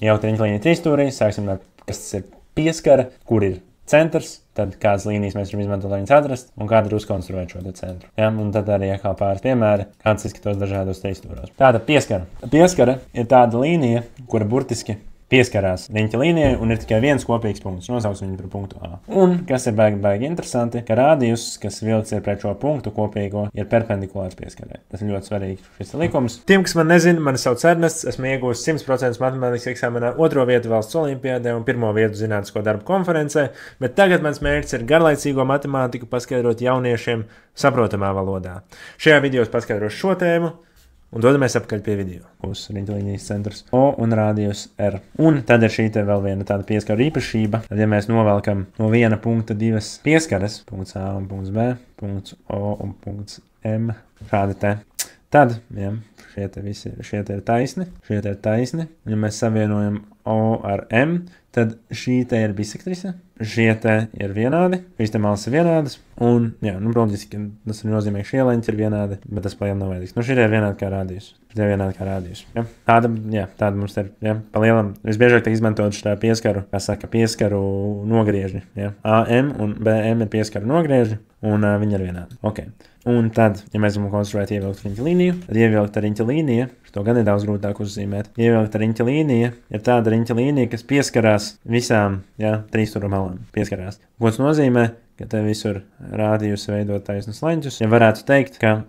Ielikt riņķa līniju trīsstūrī, sāksim ar, kas tas ir pieskara, kur ir centrs, tad kādas līnijas mēs varam izmantot, lai viņas atrast, un kāda ir uzkonstruēt šo centru. Ja? Un tad arī atkal pāris piemēri, kāds izskatos dažādos trīsstūros. Tāda pieskara. Pieskara ir tāda līnija, kura burtiski pieskarās riņķa līnijai, un ir tikai viens kopīgs punkts. Nosauksim viņu par punktu A. Un, kas ir baigi interesanti, ka rādījus, kas vilcis ir pret šo punktu kopīgo, ir perpendikulārs pieskarē. Tas ir ļoti svarīgi šis likums. Tiem, kas man nezina, mani sauc Ernests, esmu iegūst 100% matemātikas eksāmenā, 2. vietu valsts olimpiādē un 1. vietu zinātnisko darbu konferencē, bet tagad mans mērķis ir garlaicīgo matemātiku paskaidrot jauniešiem saprotamā valodā. Šajā video es paskaidrošu šo tēmu. Un dodamies apakaļ pie video. Uz riņķa līnijas centrs O un rādījus R. Un tad ir šī te vēl viena tāda pieskaru īpašība. Tad, ja mēs novelkam no viena punkta divas pieskaras, punkts A un punkts B, punkts O un punkts M, šādi te. Tad, ja, šie te ir taisni, un ja mēs savienojam O ar M, tad šī te ir bisektrise, šie te ir vienādi, šīs te malas ir vienādas, un, jā, nu, protams, tas nozīmē, ka šie leņķi ir vienādi, bet tas palielam nav vajadzīgs. Nu, šī ir vienādi kā rādījus. Ja? Tāda mums ir, ja, palielam, visbiežāk tiek izmantot šitā pieskaru, kā saka, pieskaru nogriežņi, ja? AM un BM ir pieskaru nogriežņi, un viņi ir vienādi. Okay. Un tad, ja mēs gribam konstruēt ievilkt riņķa līniju, tad ievilkt riņķa līnija, to gan ir daudz grūtāk uzzīmēt. Ievilkt riņķa līnija ir tāda riņķa līnija, kas pieskarās visām, ja, trīsstūra malām. Pieskarās. Ko tas nozīmē? Ka te visur rādījus veidot taisnus leņķus. Ja varētu teikt, ka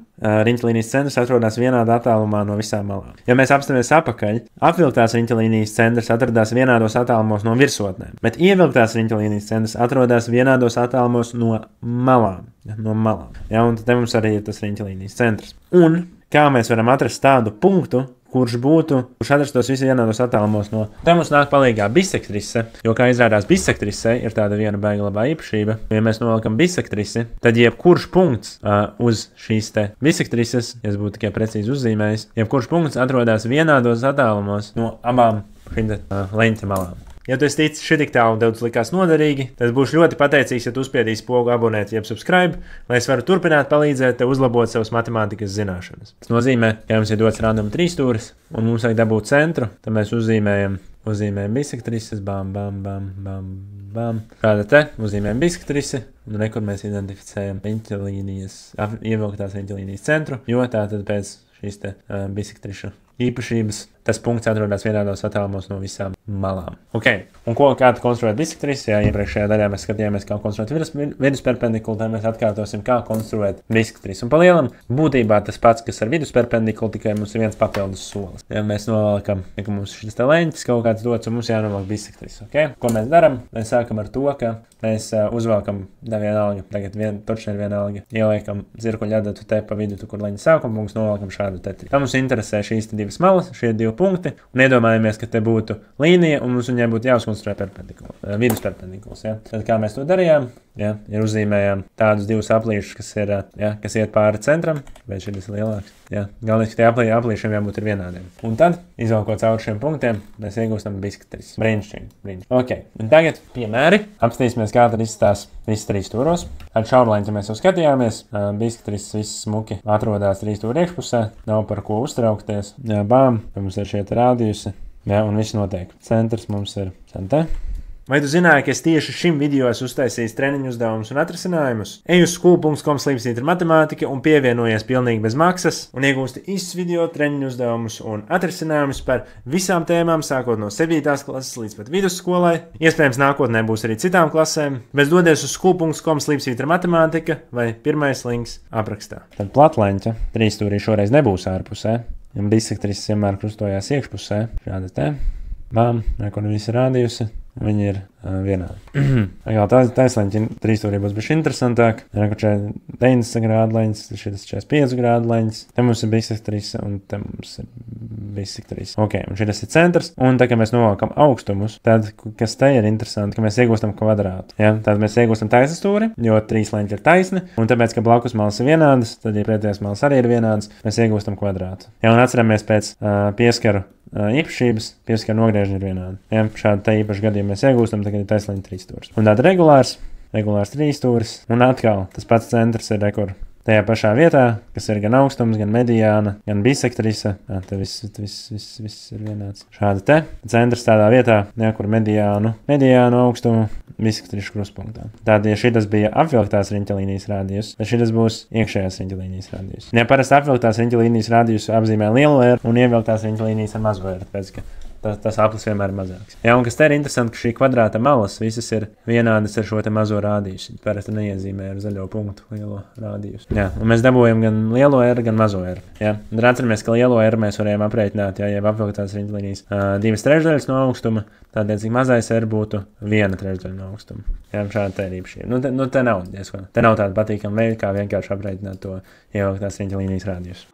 riņķa līnijas centrs atrodas vienādā attālumā no visām malām. Ja mēs apstāmies apakaļ, apvilktās riņķa līnijas centrs atradās vienādos attālumos no virsotnēm, bet ievilktās riņķa līnijas centrs atrodas vienādos attālumos no malām. Ja, un te mums arī ir tas riņķa līnijas centrs. Un kā mēs varam atrast tādu punktu, kurš atrastos visi vienādos attālumos no. Te mums nāk palīgā bisektrise, jo, kā izrādās, bisektrise ir tāda viena baiga labā īpašība. Ja mēs novelkam bisektrisi, tad jebkurš punkts uz šīs te bisektrises, ja es būtu tikai precīzi uzzīmējis, jebkurš punkts atrodas vienādos attālumos no abām šīm leņķa malām. Ja tu esi ticis šī tik tālu un tev tas likās noderīgi, tad būšu ļoti pateicīgs, ja tu uzspiedīsi pogu abonēt jeb subscribe, lai es varu turpināt palīdzēt tev uzlabot savas matemātikas zināšanas. Tas nozīmē, ka jums ir dots random trīsstūris un mums vajag dabūt centru, tad mēs uzzīmējam bisektrises, bam. Kāda te uzzīmējam bisektrisi un rekur mēs identificējam riņķa līnijas, ievilktās riņķa līnijas centru, jo tā tad pēc šīs te bisektrišu īpašības tas punkts atrodas vienādos attālumos no visām malām. Okay. Un kā konstruēt bisektrisi? Jā, iepriekšējā daļā mēs skatījāmies, kā konstruēt vidusperpendikulu, tad mēs atkārtosim, kā konstruēt bisektrisi. Un palielam būtībā tas pats, kas ar vidusperpendikulu, tikai mums ir viens papildus solis. Ja mēs novelkam, ka mums šis te leņķis kaut kāds dots, un mums jānovelk bisektrisi. Okay? Ko mēs daram? Mēs sākam ar to, ka mēs uzvelkam vienalga, tagad točni ir vienalga, ieliekam zirkuļu adatu te pa vidu, kur leņķa sākuma, mums novelkam šādu tetri. Tā mums interesē šīs te divas malas, šie divi punkti, un iedomājamies, ka te būtu līnija, un mums viņai būtu jāuzkonstruē vidusperpendikuls. Ja? Tad kā mēs to darījām? Ja? Ir uzzīmējām tādus divus aplīšus, kas iet pāri centram, bet šis ir lielāks. Ja? Galvenais, ka tie aplīšiem jābūt ir vienādiem. Un tad, izvelkot cauri šiem punktiem, mēs iegūstam bisektrisi. Brīnišķīgi. Okay. Un tagad piemēri. Apstīsimies, kā tad izstās visi trīsstūros. Ar šaurleņķi mēs jau skatījāmies. Bisektrisis viss smuki atrodas trīsstūra iekšpusē. Nav par ko uztraukties. Ja, bām, mums ir šie rādījusi. Ja, un viss notiek. Centrs mums ir centē. Vai tu zināji, ka es tieši šim video esmu uztaisījis treniņu uzdevumus un atrisinājumus? Ej uz school.com/matemātika un pievienojies pilnīgi bez maksas un iegūsti īsts video treniņu uzdevumus un atrisinājumus par visām tēmām, sākot no 7. klases līdz pat vidusskolai. Iespējams, nākotnē būs arī citām klasēm, bet dodies uz school.com/matemātika vai pirmais links aprakstā. Tad platleņķa trīsstūrī šoreiz nebūs ārpusē, un bisektrisis vienmēr krustojās iekšpusē. Šāda te. Bām, kur visi rādījusi. Viņi ir vienādi. Taisleņķi trīsstūrī būs bišķi interesantāk. Kur šeit 90 grādu leņķis, šeit 45 grādu leņķis. Te mums ir bisektrise un te mums ir bisektrise. Ok, un šeit ir centrs. Un tā, ka mēs novalkam augstumus, tad, kas te ir interesanti, ka mēs iegūstam kvadrātu. Ja? Tad mēs iegūstam taisnstūri, jo trīs leņķi ir taisni. Un tāpēc, ka blakus malas ir vienādas, tad, ja pretējās malas arī ir vienādas, mēs iegūstam kvadrātu. Ja, un atceramies pēc pieskaru īpašības, pieskaru nogriežņi ir vienādi. Ja, šādi te īpaši gadījumi mēs iegūstam, tagad ir taisleņķa trīsstūris. Un tāda regulārs trīsstūris, un atkal tas pats centrs ir tajā pašā vietā, kas ir gan augstums, gan mediāna, gan bisektrise. Te viss ir vienāds. Šādi te centrs tādā vietā, kur mediānu augstumu, bisektrišu kruspunktā. Tātad, ja šitas bija apvilktās riņķelīnijas rādījus, tad šitas būs iekšējās riņķelīnijas rādījus. Ja parasti apvilktās riņķelīnijas rādījus apzīmē lielo R un ievilktās riņķelīnijas ar mazo R, tāpēc, ka tas aplis vienmēr ir mazāks. Jā, un kas te ir interesanti, ka šī kvadrāta malas visas ir vienādas ar šo te mazo rādījusi. Parasti neiezīmē ar zaļo punktu lielo rādījusi. Jā, un mēs dabūjam gan lielo R, gan mazo R. Jā, un atceramies, ka lielo R mēs varējām aprēķināt, ja apvilktās riņķelīnijas 2/3 no augstuma, tādēļ, cik mazais R būtu 1/3 no augstuma. Jā, šāda te ir īpašība. Te nav diezgan. Te nav tāda patīkama veida, kā vienkārši aprēķināt to ievilktās riņķelīnijas rādījus.